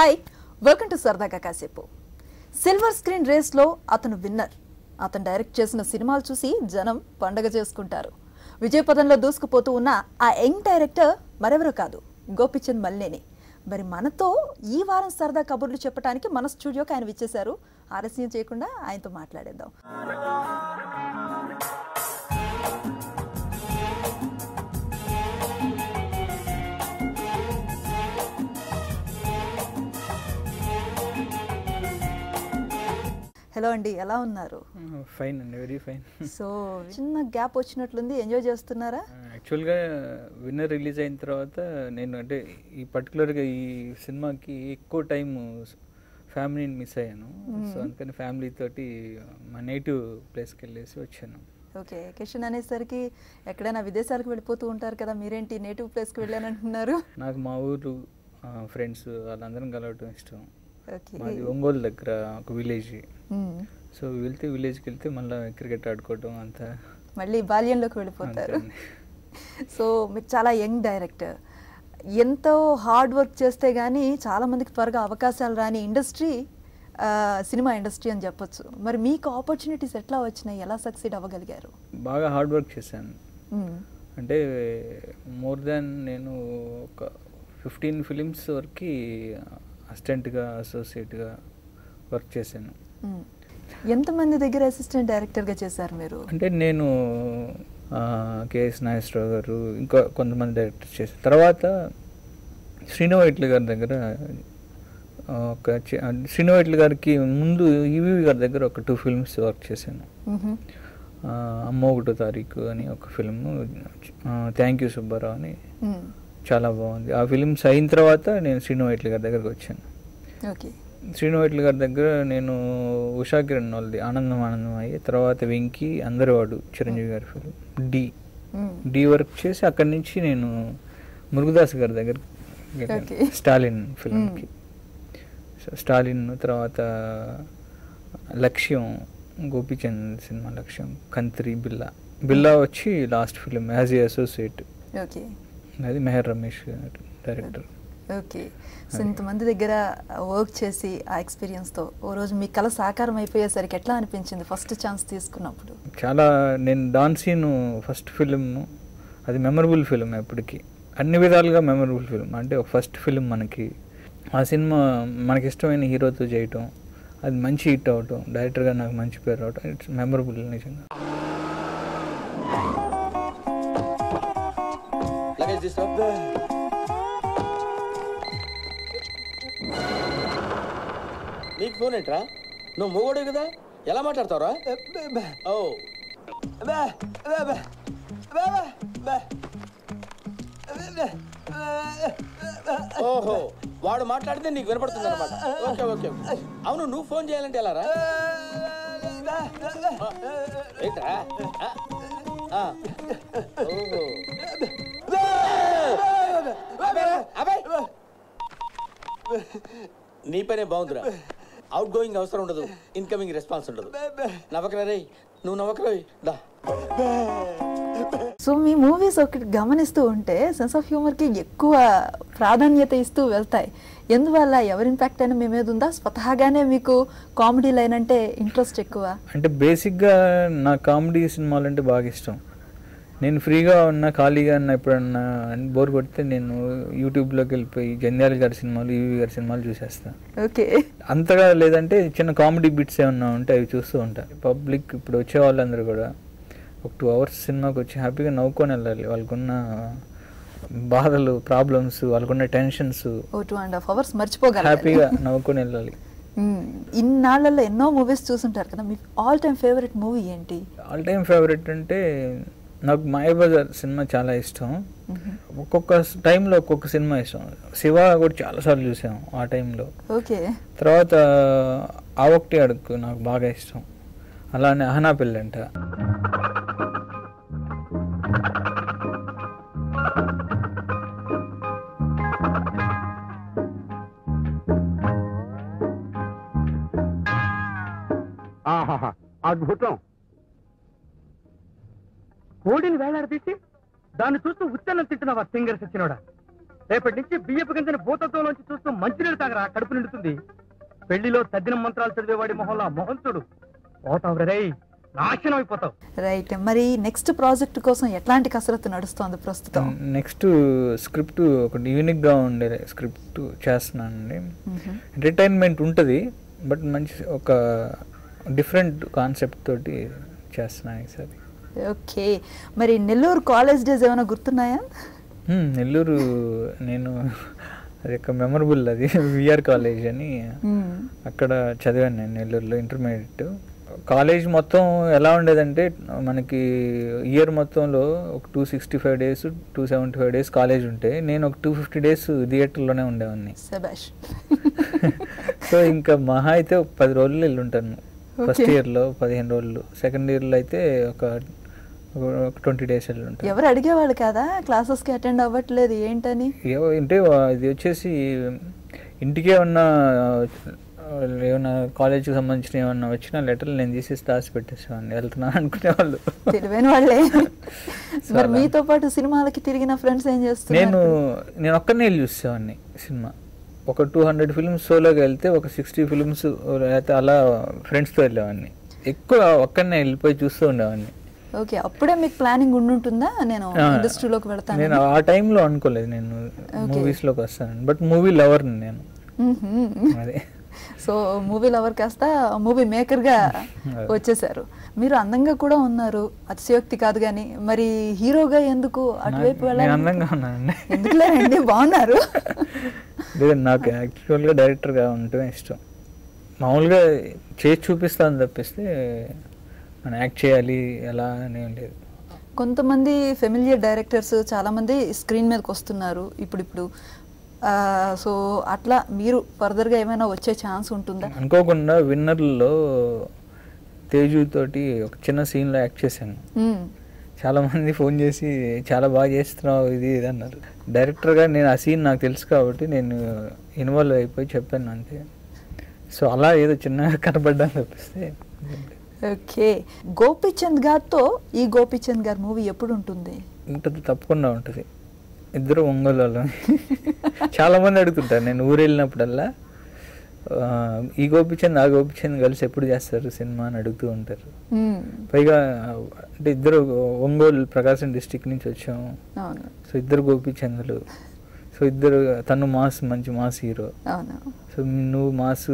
Hi, welcome to సరదాగా కాసేపు. Silver screen రేస్లో అతను విన్నర్. అతను డైరెక్ట్ చేసిన సినిమాలు చూసి జనం పండగ చేసుకుంటారు. విజయపదంలో దూసుకుపోతూ ఉన్న ఆ యంగ్ డైరెక్టర్ మరెవరో కాదు, గోపీచంద్ మల్లేని. మరి మనతో ఈ వారం సరదా కబుర్లు చెప్పడానికి మన స్టూడియోకి ఆయన విచ్చేశారు. ఆలస్యం చేయకుండా ఆయనతో మాట్లాడేద్దాం. హలో అండి, ఎలా ఉన్నారు? ఫైన్ అండి, వెరీ ఫైన్. సో చిన్న గ్యాప్ వచ్చినట్లుంది, ఎంజాయ్ చేస్తున్నారా? యాక్చువల్గా విన్నర్ రిలీజ్ అయిన తర్వాత నేను అంటే ఈ పర్టికులర్గా ఈ సినిమాకి ఎక్కువ టైం ఫ్యామిలీని మిస్ అయ్యాను. సో అందుకని ఫ్యామిలీ తోటి మా నేటివ్ ప్లేస్కి వెళ్ళేసి వచ్చాను. ఓకే, వెకేషన్ అనేసరికి ఎక్కడైనా విదేశాలకు వెళ్ళిపోతూ ఉంటారు కదా, మీరేంటి నేటివ్ ప్లేస్కి వెళ్ళానంటున్నారు? నాకు మా ఊరు ఫ్రెండ్స్ వాళ్ళందరం కలవటం ఇష్టం. ఓకే, మాది ఒంగోలు దగ్గర ఒక విలేజ్. సో విలేజ్కి వెళ్తే మళ్ళీ క్రికెట్ ఆడుకోవడం అంతా మళ్ళీ బాల్యంలోకి వెళ్ళిపోతారు. సో మీరు చాలా యంగ్ డైరెక్టర్, ఎంతో హార్డ్ వర్క్ చేస్తే కానీ చాలామందికి త్వరగా అవకాశాలు రాని ఇండస్ట్రీ సినిమా ఇండస్ట్రీ అని చెప్పొచ్చు. మరి మీకు ఆపర్చునిటీస్ ఎట్లా వచ్చినాయి, ఎలా సక్సీడ్ అవ్వగలిగారు? బాగా హార్డ్ వర్క్ చేశాను. అంటే మోర్ దాన్ నేను ఒక 15 ఫిలిమ్స్ వరకు అసిస్టెంట్గా అసోసియేట్గా వర్క్ చేశాను. ఎంతమంది దగ్గర అసిస్టెంట్ డైరెక్టర్గా చేశారు మీరు? అంటే నేను కేఎస్ నాగేశ్వరరావు గారు, ఇంకా కొంతమంది డైరెక్టర్ చేశారు. తర్వాత శ్రీనివైట్ల గారి దగ్గర శ్రీనివైట్ల గారికి ముందు ఈవీవి గారి దగ్గర ఒక 2 ఫిల్మ్స్ వర్క్ చేశాను. అమ్మ ఒకటో తారీఖు అని ఒక ఫిల్మ్, థ్యాంక్ యూ సుబ్బారావు అని, చాలా బాగుంది. ఆ ఫిలిమ్స్ అయిన తర్వాత నేను శ్రీనివైట్ల గారి దగ్గరకు వచ్చాను. ఓకే, శ్రీనివైట్ల గారి దగ్గర నేను ఉషా కిరణ్ వాళ్ళది ఆనందం ఆనందం అయ్యి, తర్వాత వెంకీ అందరివాడు చిరంజీవి గారి ఫిలిం డి వర్క్ చేసి అక్కడి నుంచి నేను మురుగదాస్ గారి దగ్గర స్టాలిన్ ఫిలింకి. స్టాలిన్ తర్వాత లక్ష్యం, గోపీచంద్ సినిమా లక్ష్యం, కంత్రి, బిల్లా వచ్చి last film as a associate. Okay, అది Meher Ramesh director. Okay, so ఇంతమంది దగ్గర వర్క్ చేసి ఆ ఎక్స్పీరియన్స్తో ఓ రోజు మీ కళ సాకారం అయిపోయేసరికి ఎట్లా అనిపించింది ఫస్ట్ ఛాన్స్ తీసుకున్నప్పుడు? చాలా, నేను డాన్సీను ఫస్ట్ ఫిలిం, అది మెమరబుల్ ఫిలిం, ఎప్పటికీ అన్ని విధాలుగా మెమరబుల్ ఫిలిం. అంటే ఒక ఫస్ట్ ఫిలిం మనకి, ఆ సినిమా మనకి ఇష్టమైన హీరోతో చేయటం, అది మంచి హిట్ అవటం, డైరెక్టర్గా నాకు మంచి పేరు రావటం, ఇట్స్ మెమరబుల్ నిజంగా. నీకు ఫోన్ ఏంట్రా? నువ్వు మూగోడే కదా, ఎలా మాట్లాడతావురా? ఓహో, వాడు మాట్లాడితే నీకు వినపడుతుంది అనమాట. ఓకే ఓకే, అవును నువ్వు ఫోన్ చేయాలంటే ఎలా రా? ఏంట్రా? ఓహో, నీ పనే బాగుందిరా. అవుట్ గోయింగ్ అవసరం ఉండదు, ఇన్కమింగ్ రెస్పాన్స్ ఉండదు. నవ్వకరా రే, నువ్వు నవ్వకరా. దా. సో మీ మూవీస్ ఒకటి గమనిస్తూ ఉంటే సెన్స్ ఆఫ్ హ్యూమర్కి ఎక్కువ ప్రాధాన్యత ఇస్తూ వెళ్తాయి. ఎందువల్ల, ఎవరి ఇంపాక్ట్ అయినా మీ మీద ఉందా? స్వతహాగానే మీకు కామెడీ లైన్ అంటే ఇంట్రెస్ట్ ఎక్కువ? అంటే బేసిక్గా నా కామెడీ సినిమాలు అంటే బాగా ఇష్టం. నేను ఫ్రీగా ఉన్నా, ఖాళీగా ఉన్నా, ఎప్పుడన్నా బోర్ కొడితే నేను యూట్యూబ్లోకి వెళ్ళిపోయి జంధ్యాల గారి సినిమాలు, ఈవీ గారి సినిమాలు చూసేస్తాను. ఓకే, అంతగా లేదంటే చిన్న కామెడీ బిట్స్ ఏమన్నా ఉంటే అవి చూస్తూ ఉంటాను. పబ్లిక్ ఇప్పుడు వచ్చే వాళ్ళందరూ కూడా ఒక 2 అవర్స్ సినిమాకి వచ్చి హ్యాపీగా నవ్వుకొని వెళ్ళాలి. వాళ్ళకున్న బాధలు, ప్రాబ్లమ్స్, వాళ్ళకున్న టెన్షన్స్ 2.5 hours మర్చిపోగలరు, హ్యాపీగా నవ్వుకొని వెళ్ళాలి. ఇన్నాళ్ళల్లో ఎన్నో మూవీస్ చూసుంటారు కదా, me all time favourite movie ఏంటి? ఆల్ టైమ్ ఫేవరెట్ అంటే నాకు మాయాబజార్ సినిమా చాలా ఇష్టం. ఒక్కొక్క టైంలో ఒక్కొక్క సినిమా ఇష్టం. శివ కూడా చాలాసార్లు చూసాం ఆ టైంలో. ఓకే, తర్వాత ఆ ఒకటి అడుగు నాకు బాగా ఇష్టం. అలానే అహనా పెళ్ళంట. అద్భుతం. కోడిని వేలాడదీసి దాన్ని చూస్తూ ఉత్తన్నం తింటున్నావా సింగర్స్ వచ్చినోడా? రేపటి నుంచి బియ్యపు గింజని భూతత్వంలోంచి చూస్తూ మంచినీళ్ళు తాగరా, కడుపు నిండుతుంది. పెళ్లిలో తద్దిన మంత్రాలు చదివేవాడి మొహంలో మొహం చూడు, పోతావు రే, నాశనం అయిపోతావు. రైట్. మరి నెక్స్ట్ ప్రాజెక్ట్ కోసం ఎట్లాంటి కసరత్తు నడుస్తోంది ప్రస్తుతం? నెక్స్ట్ స్క్రిప్ట్ ఒకటి యూనిక్గా ఉండే స్క్రిప్ట్ చేస్తున్నానండి. ఎంటర్టైన్మెంట్ ఉంటుంది, బట్ మంచి ఒక డిఫరెంట్ కాన్సెప్ట్ తోటి చేస్తున్నాను ఈసారి. ఓకే. మరి నెల్లూరు కాలేజ్ డేస్ ఏమైనా గుర్తున్నాయా? నెల్లూరు నేను అది ఒక మెమరబుల్, అది విఆర్ కాలేజ్ అని అక్కడ చదివాను నేను నెల్లూరులో ఇంటర్మీడియట్. కాలేజ్ మొత్తం ఎలా ఉండేదంటే మనకి ఇయర్ మొత్తంలో ఒక 265 days 275 days కాలేజ్ ఉంటే నేను ఒక 250 days థియేటర్లోనే ఉండేవాడిని. సో ఇంకా మహా అయితే 10 రోజులు వెళ్ళి ఉంటాను. ఫస్ట్ ఇయర్లో 15 రోజులు, సెకండ్ ఇయర్లో అయితే ఒక 20 days వెళ్ళి ఉంటాను. ఎవరు అడిగేవాళ్ళు కదా క్లాసెస్కి అటెండ్ అవ్వట్లేదు ఏంటని? అంటే ఇది వచ్చేసి ఇంటికే ఉన్న ఏమన్నా కాలేజ్కి సంబంధించిన ఏమన్నా వచ్చిన లెటర్లు నేను తీసేసి దాచి పెట్టేసేవాడిని, వెళ్తున్నాను అనుకునేవాళ్ళు. తెలివైన వాళ్ళే. మరి మీతో పాటు సినిమాలకి తిరిగిన ఫ్రెండ్స్ ఏం చేస్తున్నారు? నేను ఒక్కనే వెళ్ళి చూసేవాడిని సినిమా. ఒక 200 films సోలోగా వెళ్తే ఒక 60 films అయితే అలా ఫ్రెండ్స్తో వెళ్ళేవాడిని. ఎక్కువ ఒక్కనే వెళ్ళిపోయి చూస్తూ ఉండేవాడిని. ఓకే. అప్పుడే మీకు ప్లానింగ్ ఉండుంటుందా నేను ఇండస్ట్రీలోకి వెళ్తాను? నేను ఆ టైంలో అనుకోలేదు నేను మూవీస్లోకి వస్తాను, బట్ మూవీ లవర్ని నేను. అదే. సో మూవీ లవర్ కాస్త మూవీ మేకర్గా వచ్చేసారు. మీరు అందంగా కూడా ఉన్నారు, అతిశయోక్తి కాదు కానీ, మరి హీరోగా ఎందుకు అటువైపు వెళ్ళాలి? అందంగా ఉన్నానండి. ఎందుకులేండి, బాగున్నారు. లేదు, నాకు యాక్చువల్గా డైరెక్టర్గా ఉండటమే ఇష్టం. మామూలుగా చేసి చూపిస్తాను తప్పిస్తే మనం యాక్ట్ చేయాలి ఎలా అనేం లేదు. కొంతమంది ఫెమిలియర్ డైరెక్టర్స్ చాలామంది స్క్రీన్ మీదకి వస్తున్నారు ఇప్పుడు. సో అట్లా మీరు ఫర్దర్గా ఏమైనా వచ్చే ఛాన్స్ ఉంటుందా? అనుకోకుండా విన్నర్లో తేజు తోటి ఒక చిన్న సీన్లో యాక్ట్ చేశాను. చాలామంది ఫోన్ చేసి చాలా బాగా చేస్తున్నావు ఇది ఇది అన్నారు. డైరెక్టర్గా నేను ఆ సీన్ నాకు తెలుసు కాబట్టి నేను ఇన్వాల్వ్ అయిపోయి చెప్పాను అంతే. సో అలా ఏదో చిన్నగా కనబడ్డాను తప్పిస్తే. ఓకే. గోపీచంద్ గారితో ఈ గోపీచంద్ గారి మూవీ ఎప్పుడు ఉంటుంది? ఉంటుంది, తప్పకుండా ఉంటుంది. ఇద్దరు ఒంగోలు. చాలా మంది అడుగుతుంటారు నేను ఊరు వెళ్ళినప్పుడల్లా, ఈ గోపీచంద్ ఆ గోపీచంద్ కలిసి ఎప్పుడు చేస్తారు సినిమా అని అడుగుతూ ఉంటారు. పైగా అంటే ఇద్దరు ఒంగోలు ప్రకాశం డిస్టిక్ నుంచి వచ్చాము. సో ఇద్దరు గోపీచంద్లు. సో ఇద్దరు, తను మంచి మాస్ హీరో. సో నువ్వు మాస్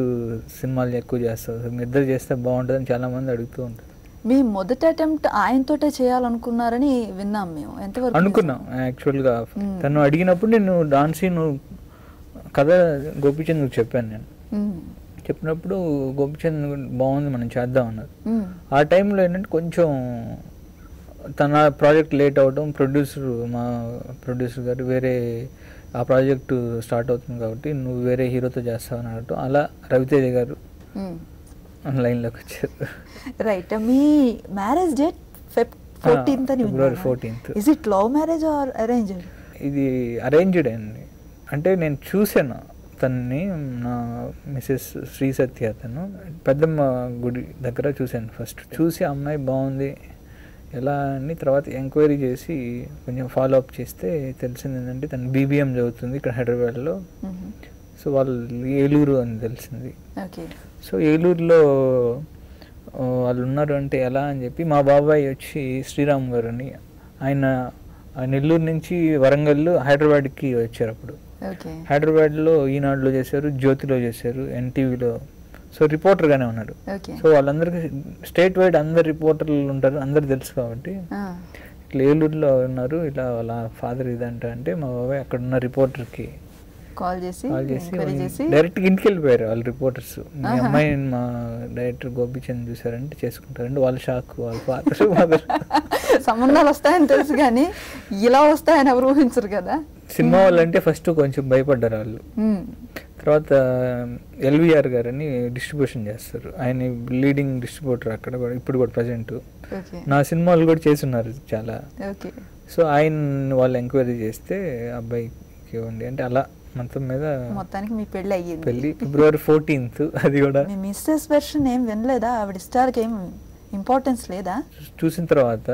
సినిమాలు ఎక్కువ చేస్తావు, సో మీ ఇద్దరు చేస్తే బాగుంటుందని చాలా మంది అడుగుతూ ఉంటారు. మీ మొదటి అటెంప్ట్ ఆయనతోటే చేయాలనుకున్నారని విన్నాం మేము. ఎంతవరకు అనుకున్నాం? యాక్చువల్గా తను అడిగినప్పుడు నేను డాన్స్ కథ గోపీచంద్ చెప్పాను. నేను చెప్పినప్పుడు గోపీచంద్ బాగుంది మనం చేద్దాం అన్నారు. ఆ టైంలో ఏంటంటే కొంచెం తన ప్రాజెక్ట్ లేట్ అవడం, మా ప్రొడ్యూసర్ గారు వేరే ఆ ప్రాజెక్టు స్టార్ట్ అవుతుంది కాబట్టి నువ్వు వేరే హీరోతో చేస్తావు అని అడగటం, అలా రవితేజ గారు లైన్లోకి వచ్చారు. రైట్. మీ మ్యారేజ్ డేట్ February 14th అని February 14th. Is it love marriage or arranged? ఇది అరేంజ్డ్ అండి. అంటే నేను చూసాను తనని, నా మిసెస్ శ్రీ సత్య, తను పెద్దమ్మ గుడి దగ్గర చూశాను. ఫస్ట్ చూసి అమ్మాయి బాగుంది ఎలా అని తర్వాత ఎంక్వైరీ చేసి కొంచెం ఫాలో అప్ చేస్తే తెలిసింది ఏంటంటే తను BBM చదువుతుంది ఇక్కడ హైదరాబాద్లో. సో వాళ్ళు ఏలూరు అని తెలిసింది. సో ఏలూరులో వాళ్ళు ఉన్నారు అంటే ఎలా అని చెప్పి మా బాబాయ్ వచ్చి శ్రీరామ్ గారు అని, ఆయన నెల్లూరు నుంచి వరంగల్ హైదరాబాద్కి వచ్చారు. అప్పుడు హైదరాబాద్లో ఈనాడులో చేశారు, జ్యోతిలో చేశారు, NTVలో. సో రిపోర్టర్గానే ఉన్నారు. సో వాళ్ళందరికీ స్టేట్ వైడ్ అందరు రిపోర్టర్లు ఉంటారు, అందరు తెలుసు కాబట్టి ఇట్లా ఏలూరులో ఉన్నారు, ఇలా వాళ్ళ ఫాదర్ ఇదంట అంటే మా బాబాయ్ అక్కడ ఉన్న రిపోర్టర్కి కాల్ చేసి డైరెక్ట్గా ఇంటికి వెళ్ళిపోయారు వాళ్ళు రిపోర్టర్స్. మీ అమ్మాయిని మా డైరెక్టర్ గోపీచంద్ చూసారంటే చేసుకుంటారంటే వాళ్ళ షాక్. వాళ్ళ ఫాదర్ సంబంధాలు వస్తాయని తెలుసు కానీ ఇలా వస్తాయని ఎవరు ఊహించరు కదా. సినిమా వాళ్ళంటే ఫస్ట్ కొంచెం భయపడ్డారు వాళ్ళు. తర్వాత LVR గారు అని డిస్ట్రిబ్యూషన్ చేస్తారు, ఆయన లీడింగ్ డిస్ట్రిబ్యూటర్ అక్కడ కూడా, ఇప్పుడు కూడా ప్రజెంట్ నా సినిమాలు కూడా చేస్తున్నారు చాలా. సో ఆయన వాళ్ళు ఎంక్వైరీ చేస్తే అబ్బాయికి ఇవ్వండి అంటే అలా మొత్తం మీద మొత్తానికి మీ పెళ్లి అయ్యింది. పెళ్లి February 14th. అది కూడా మీ మిస్సెస్ వెర్షన్ ఏం వినలేదా? ఆవిడ ఇష్టాలకి ఏం ఇంపార్టెన్స్ లేదా? చూసిన తర్వాత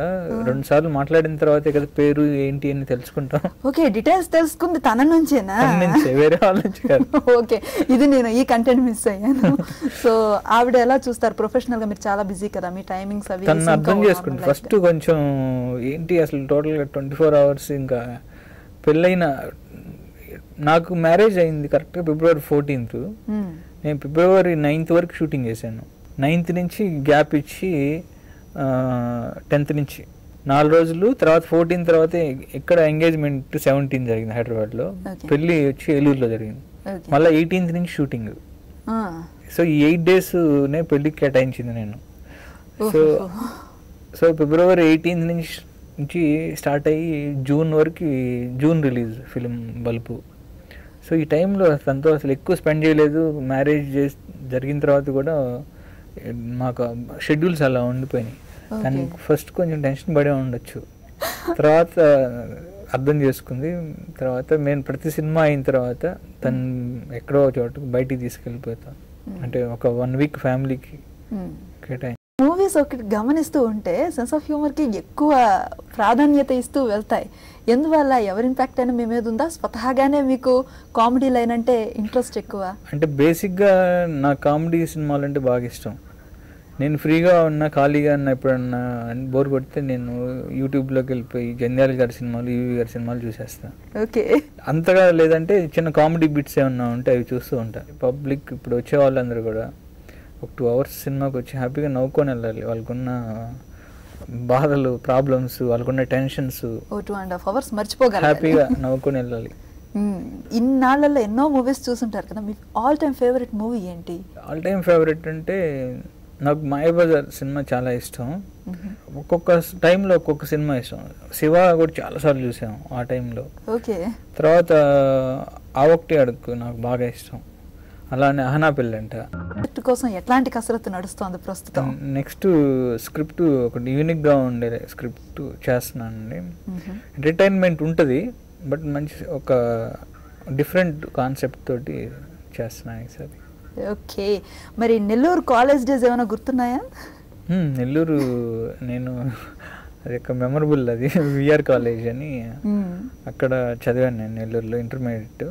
2 సార్లు మాట్లాడిన తర్వాతే కదా పేరు ఏంటి అని తెలుసుకుంటాం. ఓకే, డీటెయిల్స్ తెలుసుకుంది తన నుంచేనా? తన నుంచే, వేరే వాళ్ళ నుంచి కాదు. ఓకే, ఇది నేను ఈ కంటెంట్ మిస్ అయ్యాను. సో ఆవిడ ఎలా చూస్తారు ప్రొఫెషనల్ గా? మీరు చాలా బిజీ కదా, మీ టైమింగ్స్ అవి తను అర్థం చేసుకుంటారు. ఫస్ట్ కొంచెం ఏంటి అసలు టోటల్గా 24 hours. ఇంకా పెళ్ళైన నాకు మ్యారేజ్ అయింది కరెక్ట్గా February 14th. నేను February 9th వరకు షూటింగ్ చేశాను. 9th నుంచి గ్యాప్ ఇచ్చి 10th నుంచి 4 రోజులు, తర్వాత 14 తర్వాత ఇక్కడ ఎంగేజ్మెంట్ 17 జరిగింది హైదరాబాద్లో. పెళ్ళి వచ్చి ఏలూరులో జరిగింది. మళ్ళీ 18th నుంచి షూటింగ్. సో ఈ 8 days పెళ్ళికి కేటాయించింది నేను. సో February 18th నుంచి స్టార్ట్ అయ్యి June release film bulb. So ఈ టైంలో తనతో అసలు ఎక్కువ స్పెండ్ చేయలేదు. మ్యారేజ్ జరిగిన తర్వాత కూడా మాకు షెడ్యూల్స్ అలా ఉండిపోయినాయి. తనకి ఫస్ట్ కొంచెం టెన్షన్ పడే ఉండొచ్చు, తర్వాత అర్థం చేసుకుంది. తర్వాత నేను ప్రతి సినిమా అయిన తర్వాత తను ఎక్కడో చోట బయటికి తీసుకెళ్ళిపోతాను. అంటే ఒక 1 week ఫ్యామిలీకి కేటాయి. మూవీస్ ఒకటి గమనిస్తూ ఉంటే సెన్స్ ఆఫ్ హ్యూమర్ కి ఎక్కువ ప్రాధాన్యత ఇస్తూ వెళ్తాయి. ఎందువల్ల? ఎవరి ఇంపాక్ట్ అయినా మీ మీద ఉందా? స్వతహాగానే మీకు కామెడీ లైన్ అంటే ఇంట్రెస్ట్ ఎక్కువ? అంటే బేసిక్గా నా కామెడీ సినిమాలు అంటే బాగా ఇష్టం. నేను ఫ్రీగా ఉన్నా, ఖాళీగా ఉన్నా, ఎప్పుడన్నా బోర్ కొడితే నేను యూట్యూబ్లోకి వెళ్ళిపోయి జంధ్యాల గారి సినిమాలు, యూవి గారి సినిమాలు చూసేస్తాను. ఓకే, అంతగా లేదంటే చిన్న కామెడీ బిట్స్ ఏమన్నా ఉంటే అవి చూస్తూ ఉంటాను. పబ్లిక్ ఇప్పుడు వచ్చే వాళ్ళందరూ కూడా ఒక 2 hours సినిమాకి వచ్చి హ్యాపీగా నవ్వుకొని వెళ్ళాలి. వాళ్ళకున్న బాధలు, ప్రాబ్లమ్స్, వాళ్ళకున్న టెన్షన్స్ 2.5 hours మర్చిపోగలరు, హ్యాపీగా నవ్వుకొని వెళ్ళాలి. ఇన్నాళ్ళల్లో ఎన్నో మూవీస్ చూసుంటారు కదా, me all time favourite movie ఏంటి? ఆల్ టైమ్ ఫేవరెట్ అంటే నాకు మాయాబజార్ సినిమా చాలా ఇష్టం. ఒక్కొక్క టైంలో ఒక్కొక్క సినిమా ఇష్టం. శివ కూడా చాలాసార్లు చూసాం ఆ టైంలో. ఓకే, తర్వాత ఆ ఒకటి అడుగు నాకు బాగా ఇష్టం. అలానే అహనా పెళ్ళంట కోసం ఎట్లాంటి కసరత్తు నడుస్తుంది ప్రస్తుతం? నెక్స్ట్ స్క్రిప్ట్ ఒకటి యూనిక్గా ఉండే స్క్రిప్ట్ చేస్తున్నానండి. ఎంటర్టైన్మెంట్ ఉంటుంది, బట్ మంచి ఒక డిఫరెంట్ కాన్సెప్ట్ తోటి చేస్తున్నాను ఈసారి. ఓకే, మరి నెల్లూరు కాలేజ్ డేస్ ఏమైనా గుర్తున్నాయా? నెల్లూరు నేను అది ఒక మెమరబుల్, అది విఆర్ కాలేజ్ అని అక్కడ చదివాను నేను నెల్లూరులో ఇంటర్మీడియట్.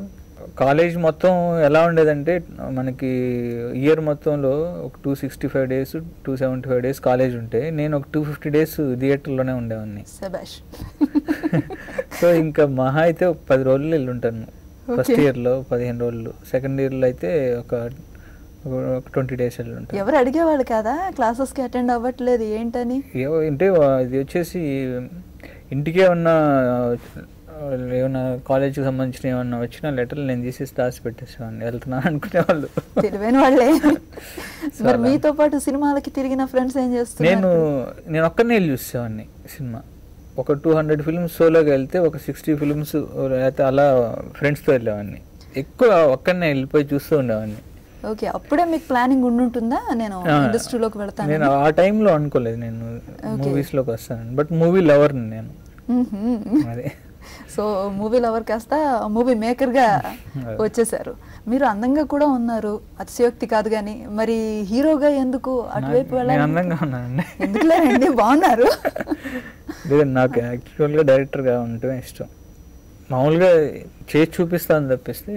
కాలేజ్ మొత్తం ఎలా ఉండేదంటే మనకి ఇయర్ మొత్తంలో ఒక 265 days 275 days కాలేజ్ ఉంటే నేను ఒక 250 days థియేటర్లోనే ఉండేవాడిని. సో ఇంకా మహా అయితే ఒక 10 రోజులు వెళ్ళి ఉంటాను. ఫస్ట్ ఇయర్లో 15 రోజులు, సెకండ్ ఇయర్లో అయితే ఒక 20 days వెళ్ళి ఉంటాను. ఎవరు అడిగేవాళ్ళు కదా క్లాసెస్కి అటెండ్ అవ్వట్లేదు ఏంటని? అంటే ఇది వచ్చేసి ఇంటికే ఉన్న ఏమన్నా కాలేజ్కి సంబంధించిన ఏమన్నా వచ్చిన లెటర్లు నేను తీసేసి దాచి పెట్టేసేవాడిని, వెళ్తున్నాను అనుకునేవాళ్ళు. తెలివైన వాళ్ళే. మరి మీతో పాటు సినిమాలకి తిరిగిన ఫ్రెండ్స్ ఏం చేస్తున్నారు? నేను ఒక్కనే వెళ్ళి చూసేవాడిని సినిమా. ఒక 200 films సోలోగా వెళ్తే ఒక 60 films అయితే అలా ఫ్రెండ్స్తో వెళ్ళేవాడిని. ఎక్కువ ఒక్కనే వెళ్ళిపోయి చూస్తూ ఉండేవాడిని. ఓకే, అప్పుడే మీకు ప్లానింగ్ ఉండుంటుందా నేను ఇండస్ట్రీలోకి వెళ్తాను? నేను ఆ టైంలో అనుకోలేదు నేను మూవీస్లోకి వస్తాను, బట్ మూవీ లవర్ని నేను. అదే, సో మూవీ లవర్ కాస్త మూవీ మేకర్గా వచ్చేసారు. మీరు అందంగా కూడా ఉన్నారు, అతిశయోక్తి కాదు కానీ, మరి హీరోగా ఎందుకు అటువైపు వెళ్ళాలి? అందంగా ఉన్నానండి. ఎందుకులేండి, బాగున్నారు. లేదు, నాకు యాక్చువల్గా డైరెక్టర్గా ఉండటమే ఇష్టం. మామూలుగా చేసి చూపిస్తాను తప్పిస్తే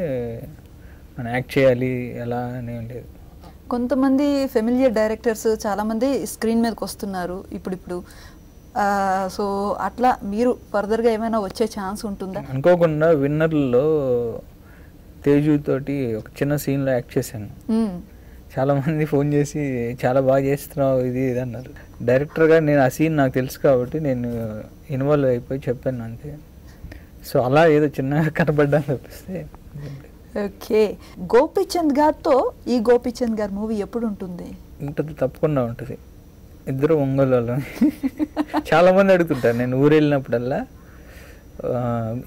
మనం యాక్ట్ చేయాలి ఎలా అనేం లేదు. కొంతమంది ఫెమిలియర్ డైరెక్టర్స్ చాలామంది స్క్రీన్ మీదకి వస్తున్నారు ఇప్పుడు. సో అట్లా మీరు ఫర్దర్గా ఏమైనా వచ్చే ఛాన్స్ ఉంటుందా? అనుకోకుండా విన్నర్లో తేజు తోటి ఒక చిన్న సీన్లో యాక్ట్ చేశాను. చాలామంది ఫోన్ చేసి చాలా బాగా చేస్తున్నావు ఇది ఇది అన్నారు. డైరెక్టర్గా నేను ఆ సీన్ నాకు తెలుసు కాబట్టి నేను ఇన్వాల్వ్ అయిపోయి చెప్పాను అంతే. సో అలా ఏదో చిన్నగా కనబడ్డాను తప్పిస్తే. ఓకే, గోపీచంద్ గారితో ఈ గోపీచంద్ గారి మూవీ ఎప్పుడు ఉంటుంది? ఉంటుంది, తప్పకుండా ఉంటుంది. ఇద్దరు ఒంగోలు వాళ్ళు. చాలామంది అడుగుతుంటారు నేను ఊరు వెళ్ళినప్పుడల్లా,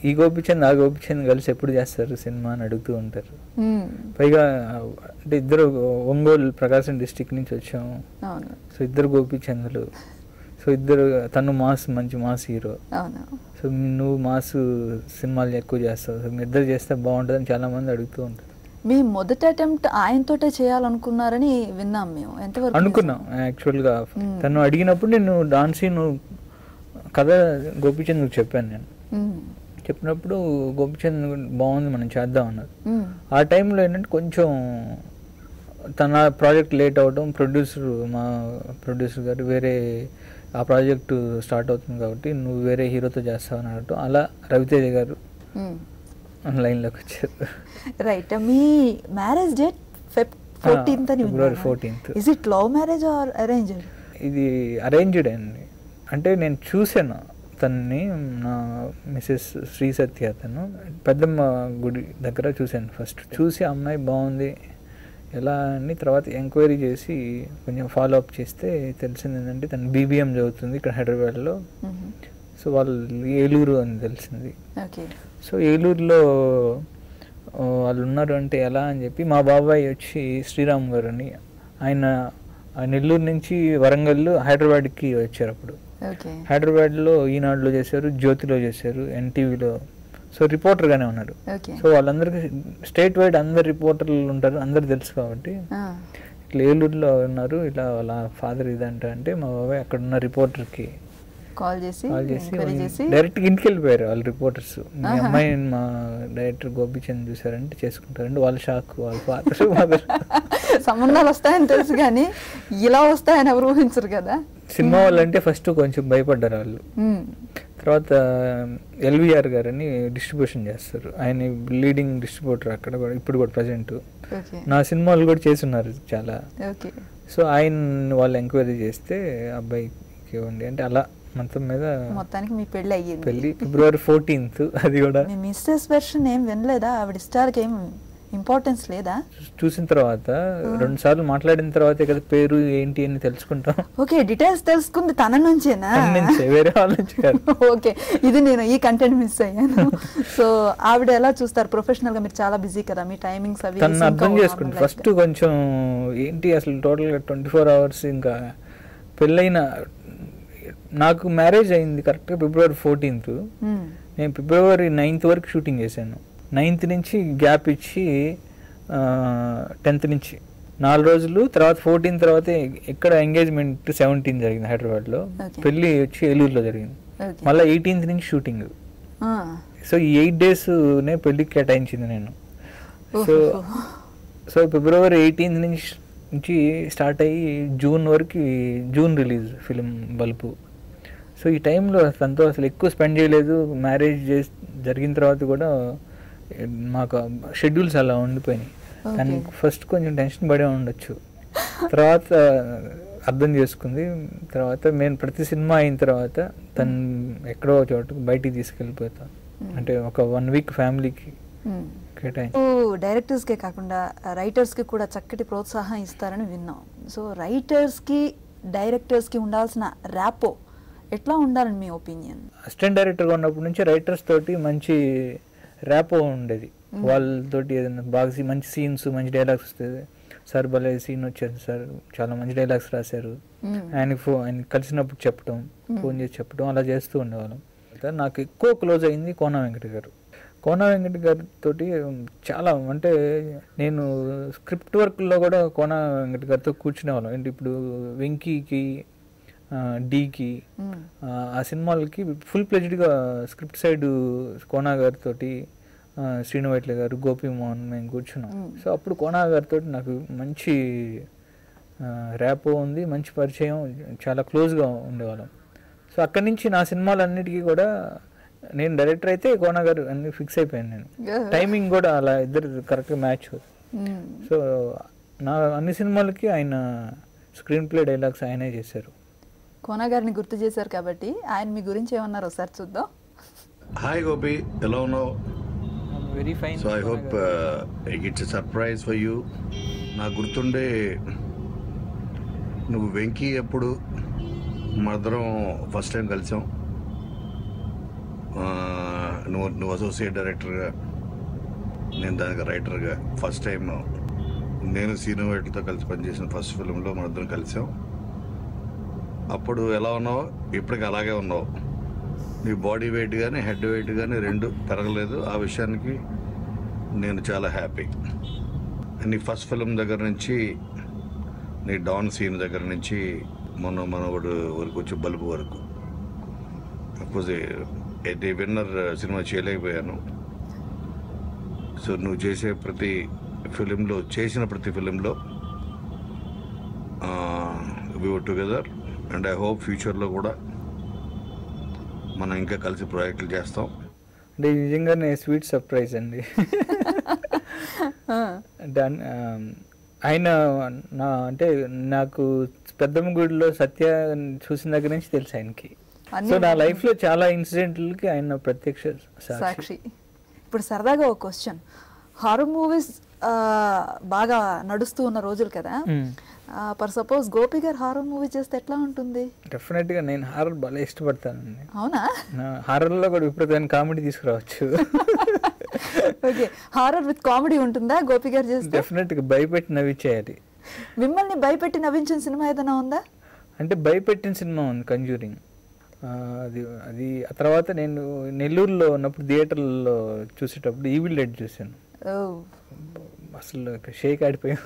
ఈ గోపీచంద్ ఆ గోపీచంద్ కలిసి ఎప్పుడు చేస్తారు సినిమా అని అడుగుతూ ఉంటారు. పైగా అంటే ఇద్దరు ఒంగోలు ప్రకాశం డిస్టిక్ నుంచి వచ్చాము. సో ఇద్దరు గోపీచంద్లు. సో ఇద్దరు, తను మంచి మాస్ హీరో. సో నువ్వు మాస్ సినిమాలు ఎక్కువ చేస్తావు, సో మీ ఇద్దరు చేస్తే బాగుంటుందని చాలా మంది అడుగుతూ ఉంటారు. మీ మొదటి అటెంప్ట్ ఆయనతోటే చేయాలనుకున్నారని విన్నాం మేము, ఎంతవరకు అనుకున్నాం. యాక్చువల్గా తను అడిగినప్పుడు నేను డాన్సీ నువ్వు కథ గోపీచంద్కి చెప్పాను. నేను చెప్పినప్పుడు గోపీచంద్ బాగుంది మనం చేద్దాం అన్నారు. ఆ టైంలో ఏంటంటే కొంచెం తన ప్రాజెక్ట్ లేట్ అవడం, మా ప్రొడ్యూసర్ గారు వేరే ఆ ప్రాజెక్టు స్టార్ట్ అవుతుంది కాబట్టి నువ్వు వేరే హీరోతో చేస్తావు అన్నట్టు, అలా రవితేజ గారు లైన్లోకి వచ్చారు. రైట్. మీ మ్యారేజ్ డేట్ February 14th అని February 14th. Is it love marriage or arranged? ఇది అరేంజ్డ్ అండి. అంటే నేను చూసాను తనని, నా మిసెస్ శ్రీ సత్య, తను పెద్దమ్మ గుడి దగ్గర చూశాను. ఫస్ట్ చూసి అమ్మాయి బాగుంది ఎలా అని తర్వాత ఎంక్వైరీ చేసి కొంచెం ఫాలో అప్ చేస్తే తెలిసింది ఏంటంటే తను BBM చదువుతుంది ఇక్కడ హైదరాబాద్లో. సో వాళ్ళు ఏలూరు అని తెలిసింది. సో ఏలూరులో వాళ్ళు ఉన్నారు అంటే ఎలా అని చెప్పి మా బాబాయ్ వచ్చి శ్రీరామ్ గారు అని, ఆయన నెల్లూరు నుంచి వరంగల్ హైదరాబాద్కి వచ్చారు. అప్పుడు హైదరాబాద్లో ఈనాడులో చేశారు, జ్యోతిలో చేశారు, NTVలో. సో రిపోర్టర్గానే ఉన్నారు. సో వాళ్ళందరికీ స్టేట్ వైడ్ అందరు రిపోర్టర్లు ఉంటారు, అందరు తెలుసు కాబట్టి ఇట్లా ఏలూరులో ఉన్నారు, ఇలా వాళ్ళ ఫాదర్ ఇదంట అంటే మా బాబాయ్ అక్కడ ఉన్న రిపోర్టర్కి కాల్ చేసి డైరెక్ట్గా ఇంటికి వెళ్ళిపోయారు వాళ్ళు రిపోర్టర్స్. మీ అమ్మాయి మా డైరెక్టర్ గోపీచంద్ చూసారంటే చేసుకుంటారంటే వాళ్ళ షాక్, వాళ్ళ ఫాదర్ మదర్. సంబంధాలు వస్తాయని తెలుసు కానీ ఇలా వస్తాయని ఎవరు ఊహించరు కదా. సినిమా వాళ్ళంటే ఫస్ట్ కొంచెం భయపడ్డారు వాళ్ళు. తర్వాత LVR గారు అని డిస్ట్రిబ్యూషన్ చేస్తారు, ఆయన లీడింగ్ డిస్ట్రిబ్యూటర్ అక్కడ కూడా, ఇప్పుడు కూడా ప్రజెంట్ నా సినిమాలు కూడా చేస్తున్నారు చాలా. సో ఆయన వాళ్ళు ఎంక్వైరీ చేస్తే అబ్బాయికి ఇవ్వండి అంటే అలా మొత్తం మీద మొత్తానికి మీ పెళ్లి అయ్యింది. పెళ్లి February 14th. అది కూడా మీ మిస్సెస్ వెర్షన్ ఏం వినలేదా? ఆవిడ ఇష్టాలకి ఏం ఇంపార్టెన్స్ లేదా? చూసిన తర్వాత 2 సార్లు మాట్లాడిన తర్వాతే కదా పేరు ఏంటి అని తెలుసుకుంటాం. ఓకే, డీటెయిల్స్ తెలుసుకుంది తన నుంచేనా? వేరే వాళ్ళ నుంచి కాదు. ఓకే, ఇది నేను ఈ కంటెంట్ మిస్ అయ్యాను. సో ఆవిడ ఎలా చూస్తారు? ప్రొఫెషనల్ గా మీరు చాలా బిజీ కదా, మీ టైమింగ్స్ అవి తను అర్థం చేసుకుంది. ఫస్ట్ కొంచెం ఏంటి అసలు టోటల్గా 24 hours. ఇంకా పెళ్ళైన నాకు మ్యారేజ్ అయింది కరెక్ట్గా February 14th. నేను February 9th వరకు షూటింగ్ చేశాను. 9th నుంచి గ్యాప్ ఇచ్చి 10th నుంచి 4 రోజులు, తర్వాత 14 తర్వాత ఇక్కడ ఎంగేజ్మెంట్ 17 జరిగింది హైదరాబాద్లో, పెళ్ళి వచ్చి ఏలూరులో జరిగింది. మళ్ళీ 18th నుంచి షూటింగ్. సో ఈ 8 days పెళ్ళికి కేటాయించింది నేను. సో February 18th నుంచి స్టార్ట్ అయ్యి జూన్ వరకు, June release film bulb. So ఈ టైంలో తనతో అసలు ఎక్కువ స్పెండ్ చేయలేదు. మ్యారేజ్ జరిగిన తర్వాత కూడా మాకు షెడ్యూల్స్ అలా ఉండిపోయినాయి. కానీ ఫస్ట్ కొంచెం టెన్షన్ పడే ఉండొచ్చు, తర్వాత అర్థం చేసుకుంది. తర్వాత నేను ప్రతి సినిమా అయిన తర్వాత తను ఎక్కడో చోటు బయటికి తీసుకెళ్ళిపోతాను, అంటే ఒక 1 week ఫ్యామిలీకి కేటాయించి. డైరెక్టర్స్కే కాకుండా రైటర్స్కి కూడా చక్కటి ప్రోత్సాహం ఇస్తారని విన్నాం. సో రైటర్స్కి డైరెక్టర్స్కి ఉండాల్సిన ర్యాపో ఎట్లా ఉండాలని మీ ఒపీనియన్? అసిస్టెంట్ డైరెక్టర్గా ఉన్నప్పటి నుంచి రైటర్స్ తోటి మంచి ర్యాపో ఉండేది. వాళ్ళతోటి ఏదైనా బాగా మంచి సీన్స్, మంచి డైలాగ్స్ వస్తుంది. సార్ భలే సీన్ వచ్చేది సార్, చాలా మంచి డైలాగ్స్ రాశారు, ఆయన కలిసినప్పుడు చెప్పడం, ఫోన్ చేసి చెప్పడం, అలా చేస్తూ ఉండేవాళ్ళం. నాకు ఎక్కువ క్లోజ్ అయింది కోన వెంకట గారు. కోన వెంకట గారితో చాలా, అంటే నేను స్క్రిప్ట్ వర్క్లో కూడా కోన వెంకట గారితో కూర్చునేవాళ్ళం. ఏంటి ఇప్పుడు వెంకీకి, డీకి, ఆ సినిమాలకి ఫుల్ ప్లెజ్డ్గా స్క్రిప్ట్ సైడ్ కోనా గారితో, శ్రీను వైట్ల గారు, గోపి మోహన్ మేము కూర్చున్నాం. సో అప్పుడు కోనా గారితో నాకు మంచి ర్యాపో ఉంది, మంచి పరిచయం, చాలా క్లోజ్గా ఉండేవాళ్ళం. సో అక్కడి నుంచి నా సినిమాలన్నిటికీ కూడా నేను డైరెక్టర్ అయితే కోనా గారు అన్ని ఫిక్స్ అయిపోయాను. నేను టైమింగ్ కూడా అలా ఇద్దరు కరెక్ట్గా మ్యాచ్ అవుతుంది. సో నా అన్ని సినిమాలకి ఆయన స్క్రీన్ ప్లే డైలాగ్స్ ఆయనే చేశారు. కోనా గారిని గుర్తు చేశారు కాబట్టి ఆయన మీ గురించి ఏమన్నారు ఒకసారి చూద్దాం. హాయ్ గోపి, ఎలా ఉన్నావు? Very fine. So I hope it's a surprise for you. నాకు గుర్తుండే నువ్వు వెంకీ ఎప్పుడు మనందరం ఫస్ట్ టైం కలిసాం. నువ్వు అసోసియేట్ డైరెక్టర్గా, నేను దానికి రైటర్గా. ఫస్ట్ టైం నేను సీను వైట్లతో కలిసి పనిచేసిన ఫస్ట్ ఫిల్మ్లో మనందరం కలిసాం. అప్పుడు ఎలా ఉన్నావు, ఇప్పటికి అలాగే ఉన్నావు. నీ బాడీ వెయిట్ కానీ హెడ్ వెయిట్ కానీ 2 పెరగలేదు. ఆ విషయానికి నేను చాలా హ్యాపీ. నీ ఫస్ట్ ఫిల్మ్ దగ్గర నుంచి నీ డాన్ సీన్ దగ్గర నుంచి మొన్న మనవడు వరకు వచ్చి బల్బు వరకు అఫ్కోర్స్ ది విన్నర్ సినిమా చేయలేకపోయాను. సో నువ్వు చేసిన ప్రతి ఫిలింలో we were together and I hope ఫ్యూచర్లో కూడా మనం ఇంకా కలిసి ప్రాజెక్టులు చేస్తాం. అంటే నిజంగానే స్వీట్ సర్ప్రైజ్ అండి. ఆయన అంటే నాకు పెద్దమ్మ గుడిలో సత్య చూసిన దగ్గర నుంచి తెలుసు ఆయనకి. సో నా లైఫ్లో చాలా ఇన్సిడెంట్లకి ఆయన ప్రత్యక్ష సాక్షి. ఇప్పుడు సరదాగా ఒక క్వశ్చన్, హారర్ మూవీస్ బాగా నడుస్తూ ఉన్న రోజులు కదా, ఫర్ సపోజ్ గోపి గారు హారర్ మూవీ చేస్తే ఎట్లా ఉంటుంది? డెఫినెట్గా నేను హారర్ బాగా ఇష్టపడతానండి. అవునా? హారర్లో కూడా విపరీతమైన కామెడీ తీసుకురావచ్చు. ఓకే, హారర్ విత్ కామెడీ ఉంటుందా గోపి గారు చేస్తే? డెఫినెట్గా భయపెట్టి నవ్వించేయాలి. మిమ్మల్ని భయపెట్టి నవ్వించిన సినిమా ఏదైనా ఉందా? అంటే భయపెట్టిన సినిమా ఉంది కంజూరింగ్. అది ఆ తర్వాత నేను నెల్లూరులో ఉన్నప్పుడు థియేటర్లో చూసేటప్పుడు ఈవిల్ డెడ్ చూశాను. అసలు షేక్ ఆడిపోయాం.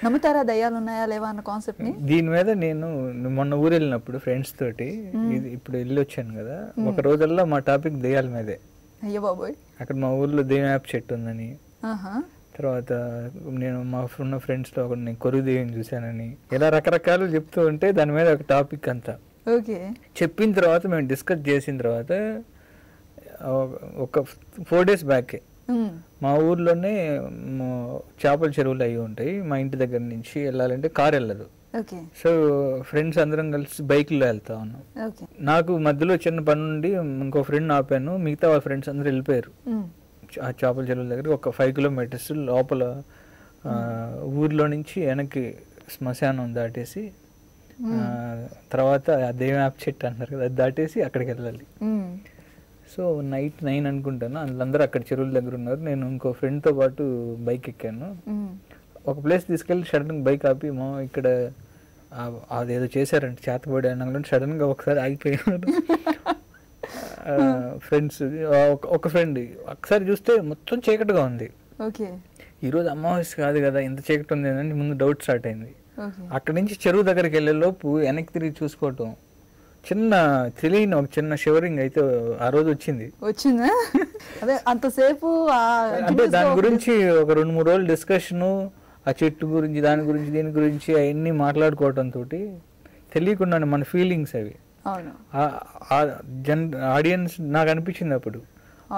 నమ్ముతారా దయ్యాలు ఉన్నాయా లేవా అన్న కాన్సెప్ట్ ని? దీని మీద నేను మొన్న ఊరు వెళ్ళినప్పుడు ఫ్రెండ్స్ తోటి, ఇప్పుడు వెళ్ళి వచ్చాను కదా, ఒక రోజల్లా మా టాపిక్ దయ్యాల మీదే. అయ్యో బాబోయ్. అక్కడ మా ఊర్లో దెయ్యం యాప్ చెట్టు ఉందని, తర్వాత నేను మా ఉన్న ఫ్రెండ్స్లో ఒకటి నేను కొరుగు దెయ్యం చూశానని, ఇలా రకరకాలు చెప్తూ ఉంటే దాని మీద ఒక టాపిక్ అంతా చెప్పిన తర్వాత మేము డిస్కస్ చేసిన తర్వాత ఒక 4 days బ్యాకే మా ఊర్లోనే చేపల చెరువులు అవి ఉంటాయి. మా ఇంటి దగ్గర నుంచి వెళ్ళాలంటే కార్ వెళ్ళదు. సో ఫ్రెండ్స్ అందరం కలిసి బైక్లో వెళ్తా ఉన్నాం. నాకు మధ్యలో చిన్న పని నుండి ఇంకో ఫ్రెండ్ ఆపాను, మిగతా వాళ్ళ ఫ్రెండ్స్ అందరూ వెళ్ళిపోయారు. ఆ చేపల చెరువుల దగ్గర ఒక 5 kilometers లోపల ఊర్లో నుంచి వెనక్కి శ్మశానం దాటేసి, తర్వాత ఆ దెయ్యం యాప్ చెట్టు అంటారు కదా, అది దాటేసి అక్కడికి వెళ్ళాలి. సో నైట్ 9 అనుకుంటాను, అందరూ అక్కడ చెరువుల దగ్గర ఉన్నారు. నేను ఇంకో ఫ్రెండ్తో పాటు బైక్ ఎక్కాను. ఒక ప్లేస్ తీసుకెళ్ళి సడన్గా బైక్ ఆపి, మా ఇక్కడ అదేదో చేశారంటే చేతబడి అనగా సడన్గా ఒకసారి ఆగిపోయాను. ఫ్రెండ్స్ ఒక ఫ్రెండ్ ఒకసారి చూస్తే మొత్తం చీకటిగా ఉంది. ఈరోజు అమావాస్య కాదు కదా, ఇంత చీకటి ఉంది అని ముందు డౌట్ స్టార్ట్ అయింది. అక్కడి నుంచి చెరువు దగ్గరికి వెళ్ళే లోపు వెనక్కి తిరిగి చూసుకోవటం, చిన్న తెలియని ఒక చిన్న షివరింగ్ అయితే ఆ రోజు వచ్చిందా? అదే అంతసేపు అంటే దాని గురించి ఒక 2-3 రోజులు డిస్కషను, ఆ చెట్టు గురించి, దాని గురించి, దీని గురించి అవన్నీ మాట్లాడుకోవటంతో తెలియకుండా మన ఫీలింగ్స్ అవి ఆడియన్స్ నాకు అనిపించింది. అప్పుడు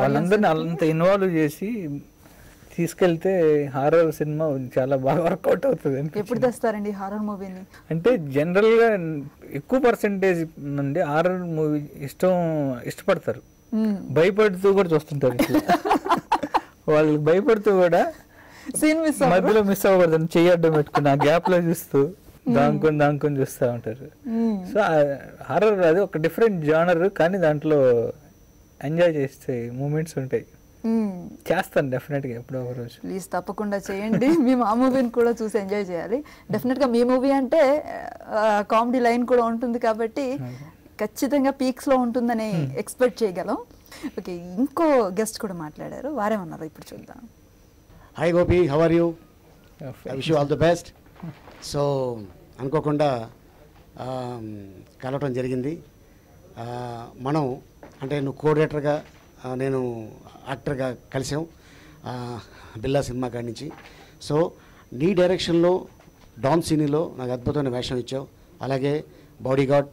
వాళ్ళందరినీ అంత ఇన్వాల్వ్ చేసి తీసుకెళ్తే హారర్ సినిమా చాలా బాగా వర్కౌట్ అవుతుంది. ఎప్పుడు తెస్తారండి హారర్ మూవీని? అంటే జనరల్గా ఎక్కువ పర్సెంటేజ్ నుండి హారర్ మూవీ ఇష్టపడతారు, భయపడుతూ కూడా చూస్తుంటారు. వాళ్ళు భయపడుతూ కూడా మధ్యలో మిస్ అవ్వకూడదు చెయ్యడ్డం పెట్టుకుని ఆ గ్యాప్ లో చూస్తూ దాంకొని చూస్తూ ఉంటారు. సో హారర్ అది ఒక డిఫరెంట్ జానర్, కానీ దాంట్లో ఎంజాయ్ చేస్తే మూమెంట్స్ ఉంటాయి. చేస్తాను డెఫినెట్గా ఎప్పుడో ఒక రోజు. ప్లీజ్ తప్పకుండా చేయండి. మేము ఆ మూవీని కూడా చూసి ఎంజాయ్ చేయాలి. డెఫినెట్గా మీ మూవీ అంటే కామెడీ లైన్ కూడా ఉంటుంది కాబట్టి ఖచ్చితంగా పీక్స్లో ఉంటుందని ఎక్స్పెక్ట్ చేయగలం. ఓకే, ఇంకో గెస్ట్ కూడా మాట్లాడారు, వారేమన్నారు ఇప్పుడు చూద్దాం. Hi Gopi, how are you? I wish you all the best. So అనుకోకుండా కలవటం జరిగింది. మనం అంటే నువ్వు కోఆర్డినేటర్గా, నేను యాక్టర్గా కలిసాం బిల్లా సినిమా కాడి నుంచి. సో నీ డైరెక్షన్లో డాన్ సీనీలో నాకు అద్భుతమైన వేషం ఇచ్చావు. అలాగే బాడీగార్డ్,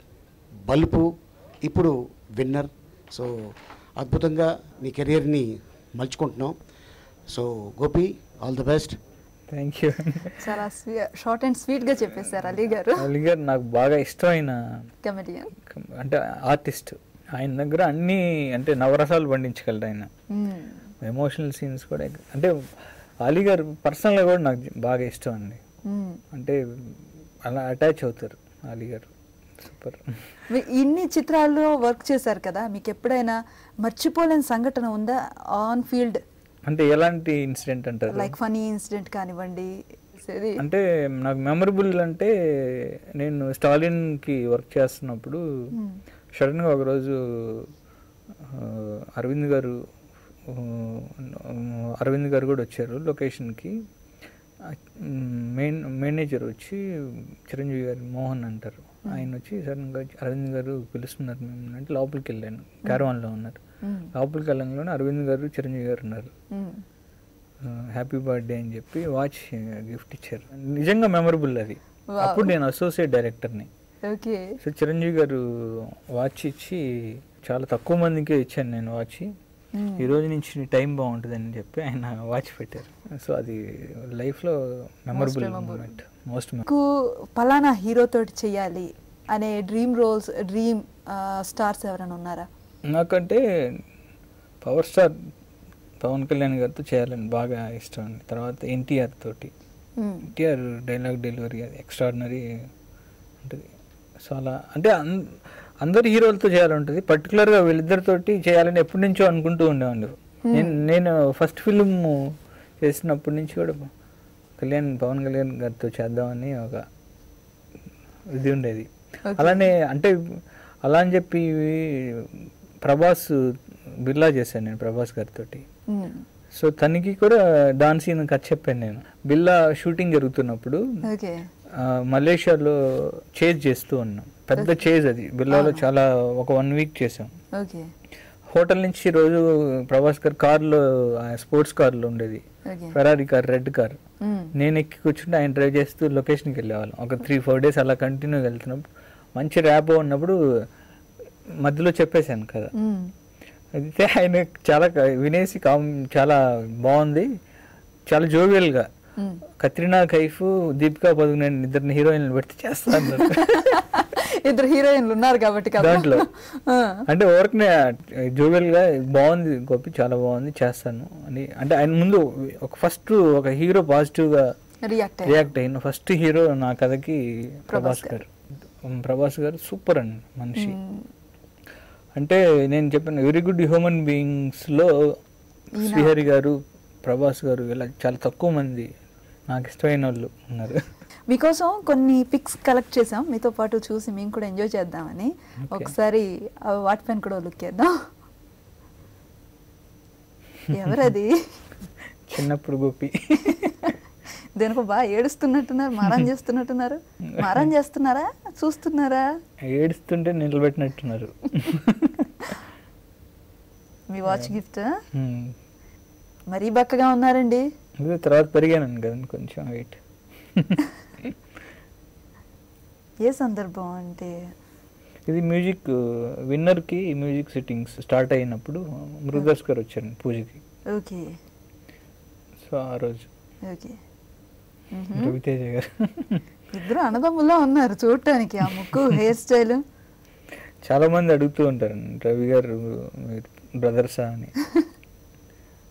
బల్పు, ఇప్పుడు విన్నర్. సో అద్భుతంగా నీ కెరియర్ని మలుచుకుంటున్నాం. So Gopi, all the best. Thank you. చాలా షార్ట్ అండ్ స్వీట్గా చెప్పేశారు అలీ గారు. అలీ గారు నాకు బాగా ఇష్టమైన కమెడియన్, అంటే ఆర్టిస్ట్. ఆయన దగ్గర అన్నీ అంటే నవరసాలు పండించగలరు ఆయన. ఎమోషనల్ సీన్స్ కూడా, అంటే అలీ గారు పర్సనల్గా కూడా నాకు బాగా ఇష్టం అండి. అంటే అలా అటాచ్ అవుతారు అలీ గారు. సూపర్. ఇన్ని చిత్రాల్లో వర్క్ చేశారు కదా, మీకు ఎప్పుడైనా మర్చిపోలేని సంఘటన ఉందా ఆన్ ఫీల్డ్? అంటే ఎలాంటి ఇన్సిడెంట్ అంటారు? లైక్ ఫనీ ఇన్సిడెంట్ కానివ్వండి. అంటే నాకు మెమరబుల్ అంటే, నేను స్టాలిన్కి వర్క్ చేస్తున్నప్పుడు సడన్గా ఒకరోజు అరవింద్ గారు కూడా వచ్చారు లొకేషన్కి. మేనేజర్ వచ్చి చిరంజీవి గారు మోహన్ అంటారు, ఆయన వచ్చి సడన్గా అరవింద్ గారు పిలుస్తున్నారు మేము అంటే లోపలికి వెళ్ళాను. క్యారవాన్లో ఉన్నారు. లోపలికి వెళ్ళంలోనే అరవింద్ గారు చిరంజీవి గారు ఉన్నారు. హ్యాపీ బర్త్డే అని చెప్పి వాచ్ గిఫ్ట్ ఇచ్చారు. నిజంగా మెమరబుల్ అది. అప్పుడు నేను అసోసియేట్ డైరెక్టర్ని. సో చిరంజీవి గారు వాచ్ ఇచ్చి చాలా తక్కువ మందికే ఇచ్చాను నేను వాచ్. ఈ రోజు నుంచి టైం బాగుంటుంది అని చెప్పి ఆయన వాచ్ పెట్టారు. సో అది లైఫ్లో మెమరబుల్ మూమెంట్. మోస్ట్ పలానా హీరోతో చేయాలి అనే డ్రీమ్ స్టార్స్ ఎవరైనా ఉన్నారా? నాకంటే పవర్ స్టార్ పవన్ కళ్యాణ్ గారితో చేయాలని బాగా ఇష్టం అండి. తర్వాత ఎన్టీఆర్ తోటి. ఎన్టీఆర్ డైలాగ్ డెలివరీ అది ఎక్స్ట్రాడినరీ ఉంటుంది. సో అలా అంటే అందరు హీరోలతో చేయాలంటుంది. పర్టికులర్గా వీళ్ళిద్దరితోటి చేయాలని ఎప్పటి నుంచో అనుకుంటూ ఉండేవాళ్ళు. నేను ఫస్ట్ ఫిల్మ్ చేసినప్పటి నుంచి కూడా పవన్ కళ్యాణ్ గారితో చేద్దామని ఒక ఇది ఉండేది. అలానే అంటే అలా అని చెప్పి ప్రభాస్ బిర్లా చేశాను నేను ప్రభాస్ గారితో. సో తనకి కూడా డాన్స్ సీన్ కథ చెప్పాను నేను. బిర్లా షూటింగ్ జరుగుతున్నప్పుడు మలేషియాలో చేజ్ చేస్తూ ఉన్నాం. పెద్ద చేజ్ అది బిర్లాలో. చాలా ఒక 1 వీక్ చేసాం. హోటల్ నుంచి రోజు ప్రభాస్ గారు కార్లో, స్పోర్ట్స్ కార్లో ఉండేది, ఫెరారీ కార్, రెడ్ కార్. నేను ఎక్కి కూర్చుంటే ఆయన డ్రైవ్ చేస్తూ లొకేషన్కి వెళ్ళేవాళ్ళం. ఒక 3-4 డేస్ అలా కంటిన్యూగా వెళ్తున్నప్పుడు మంచి ర్యాప్ ఉన్నప్పుడు మధ్యలో చెప్పేశాను కదా. అయితే ఆయన చాలా వినేసి చాలా బాగుంది, చాలా జోవియల్గా కత్రినా కైఫ్, దీపికా పదుకునేని ఇద్దరిని హీరోయిన్లు పెడితే చేస్తా అన్నారు. ఇద్దరు హీరోయిన్లు ఉన్నారు కాబట్టి దాంట్లో అంటే ఊరికనే జోవియల్గా బాగుంది గోపి, చాలా బాగుంది చేస్తాను అని. అంటే ఆయన ముందు ఫస్ట్ ఒక హీరో పాజిటివ్గా రియాక్ట్ అయిన ఫస్ట్ హీరో నా కథకి ప్రభాస్ గారు. ప్రభాస్ గారు సూపర్ అండి మనిషి. అంటే నేను చెప్పిన వెరీ గుడ్ హ్యూమన్ బీయింగ్స్లో శ్రీహరి గారు, ప్రభాస్ గారు ఇలా చాలా తక్కువ మంది నాకు ఇష్టమైన వాళ్ళు ఉన్నారు. మీకోసం కొన్ని పిక్స్ కలెక్ట్ చేసాం, మీతో పాటు చూసి మేము కూడా ఎంజాయ్ చేద్దామని. ఒకసారి వాటిపైన కూడా లుక్ చేద్దాం. ఎవరది? చిన్నప్పుడు గోపి. దేనికో బాగా ఏడుస్తున్నట్టున్నారు, మారం చేస్తున్నట్టున్నారు. మారం చేస్తున్నారా, చూస్తున్నారా? ఏడుస్తుంటే నిలబెట్టినట్టున్నారు. మీ వాచ్ గిఫ్ట్. మరీ బక్కగా ఉన్నారండి. తర్వాత పెరిగాను కదా కొంచెం వెయిట్. ఏ సందర్భం అంటే? ఇది మ్యూజిక్ విన్నర్కి మ్యూజిక్ సిట్టింగ్స్ స్టార్ట్ అయినప్పుడు మృగదాస్ గారు వచ్చారు పూజకి. ఓకే. సో ఆ రోజు ఓకే. రవితేజ గారు. ఇద్దరు అన్నదమ్ములా ఉన్నారు చూడటానికి. ఆ ముక్కు, హెయిర్ స్టైల్. చాలా మంది అడుగుతూ ఉంటారు రవి గారు బ్రదర్సా అని.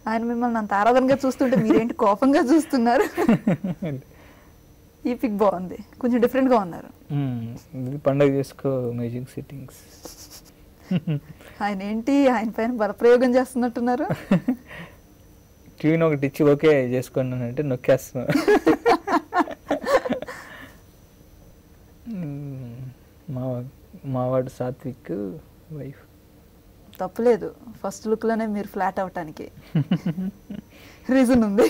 ఆయన మిమ్మల్ని అంత ఆరాధనగా చూస్తుంటే మీరేంటి కోపంగా చూస్తున్నారు? ఈ పిక్ బాగుంది, కొంచెం డిఫరెంట్ గా ఉన్నారు. పండగ చేసుకో మ్యూజిక్ సిట్టింగ్స్. ఆయన ఏంటి ఆయన పైన బలప్రయోగం చేస్తున్నట్టున్నారు. ట్యూన్ ఒకటి ఇచ్చి ఓకే చేసుకోండి అంటే నొక్కేస్తున్నా. మావాడు సాత్విక్ వైఫ్. తప్పులేదు, ఫస్ట్ లుక్ లోనే మీరు ఫ్లాట్ అవటానికి రీజన్ ఉంది.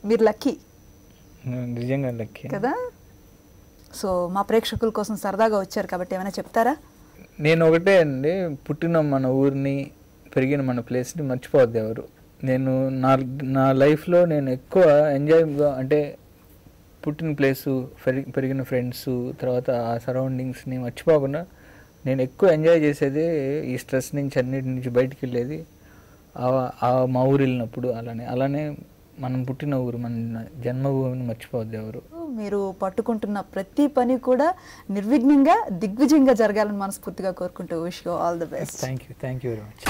మీరు లక్కీ, నిజంగా లక్కీ కదా. సో మా ప్రేక్షకుల కోసం సరదాగా వచ్చారు కాబట్టి ఏమైనా చెప్తారా? నేను ఒకటే అండి, పుట్టిన మన ఊరిని, పెరిగిన మన ప్లేస్ని మర్చిపోవద్దు ఎవరు. నేను నా లైఫ్లో నేను ఎక్కువ ఎంజాయ్గా అంటే పుట్టిన ప్లేసు, పెరిగిన ఫ్రెండ్స్, తర్వాత ఆ సరౌండింగ్స్ని మర్చిపోకుండా నేను ఎక్కువ ఎంజాయ్ చేసేది ఈ స్ట్రెస్ నుంచి అన్నిటి నుంచి బయటికి వెళ్ళేది మా ఊరు వెళ్ళినప్పుడు. అలానే మనం పుట్టిన ఊరు, మన జన్మభూమిని మర్చిపోవద్దు ఎవరు. మీరు పట్టుకుంటున్న ప్రతి పని కూడా నిర్విఘ్నంగా దిగ్విజయంగా జరగాలని మనస్ఫూర్తిగా కోరుకుంటూ wish you all the best. Thank you very much.